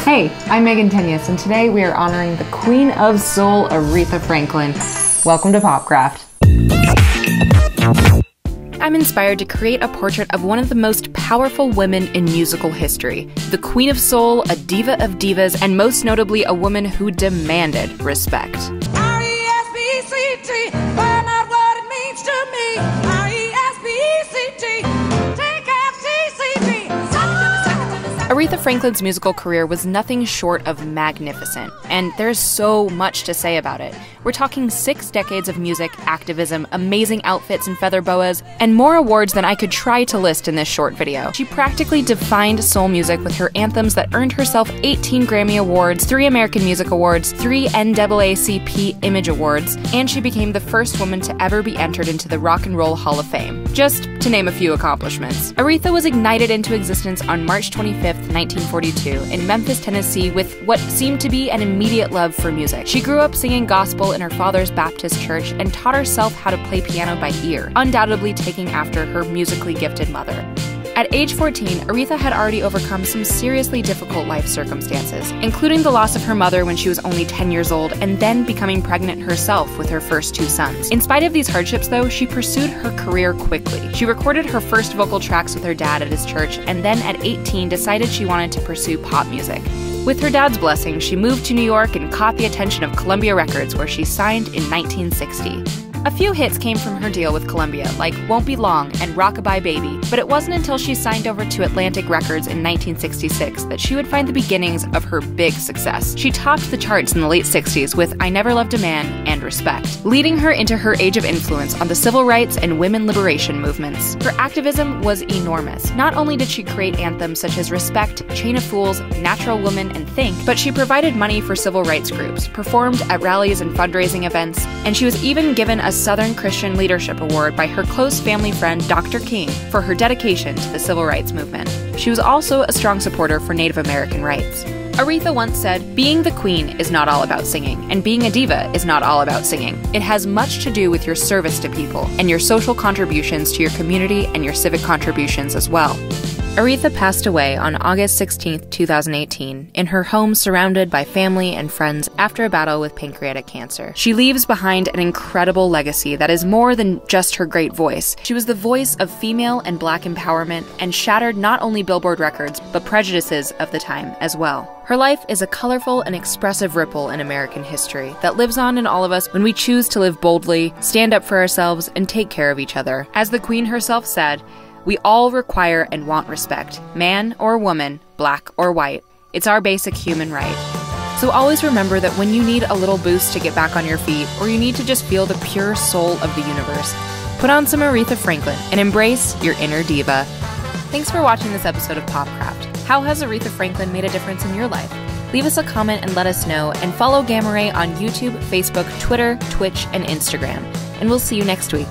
Hey, I'm Toenyes, and today we are honoring the Queen of Soul, Aretha Franklin. Welcome to Popcraft. I'm inspired to create a portrait of one of the most powerful women in musical history, the Queen of Soul, a diva of divas, and most notably a woman who demanded respect. R.I.P, find out what it means to me. R.I.P, take F-T-C-P. Aretha Franklin's musical career was nothing short of magnificent, and there's so much to say about it. We're talking 6 decades of music, activism, amazing outfits and feather boas, and more awards than I could try to list in this short video. She practically defined soul music with her anthems that earned herself 18 Grammy Awards, 3 American Music Awards, 3 NAACP Image Awards, and she became the first woman to ever be entered into the Rock and Roll Hall of Fame, just to name a few accomplishments. Aretha was ignited into existence on March 25th, 1942, in Memphis, Tennessee, with what seemed to be an immediate love for music. She grew up singing gospel in her father's Baptist church and taught herself how to play piano by ear, undoubtedly taking after her musically gifted mother. At age 14, Aretha had already overcome some seriously difficult life circumstances, including the loss of her mother when she was only 10 years old and then becoming pregnant herself with her first 2 sons. In spite of these hardships, though, she pursued her career quickly. She recorded her first vocal tracks with her dad at his church and then at 18 decided she wanted to pursue pop music. With her dad's blessing, she moved to New York and caught the attention of Columbia Records, where she signed in 1960. A few hits came from her deal with Columbia, like Won't Be Long and Rockabye Baby, but it wasn't until she signed over to Atlantic Records in 1966 that she would find the beginnings of her big success. She topped the charts in the late 60s with I Never Loved a Man and Respect, leading her into her age of influence on the civil rights and women liberation movements. Her activism was enormous. Not only did she create anthems such as Respect, Chain of Fools, Natural Woman, and Think, but she provided money for civil rights groups, performed at rallies and fundraising events, and she was even given a Southern Christian Leadership Award by her close family friend Dr. King for her dedication to the civil rights movement. She was also a strong supporter for Native American rights. Aretha once said, "Being the queen is not all about singing, and being a diva is not all about singing. It has much to do with your service to people, and your social contributions to your community and your civic contributions as well." Aretha passed away on August 16, 2018, in her home surrounded by family and friends after a battle with pancreatic cancer. She leaves behind an incredible legacy that is more than just her great voice. She was the voice of female and Black empowerment and shattered not only Billboard records, but prejudices of the time as well. Her life is a colorful and expressive ripple in American history that lives on in all of us when we choose to live boldly, stand up for ourselves, and take care of each other. As the Queen herself said, "We all require and want respect, man or woman, Black or white. It's our basic human right." So always remember that when you need a little boost to get back on your feet, or you need to just feel the pure soul of the universe, put on some Aretha Franklin and embrace your inner diva. Thanks for watching this episode of Popcraft. How has Aretha Franklin made a difference in your life? Leave us a comment and let us know, and follow Gamma Ray on YouTube, Facebook, Twitter, Twitch, and Instagram. And we'll see you next week.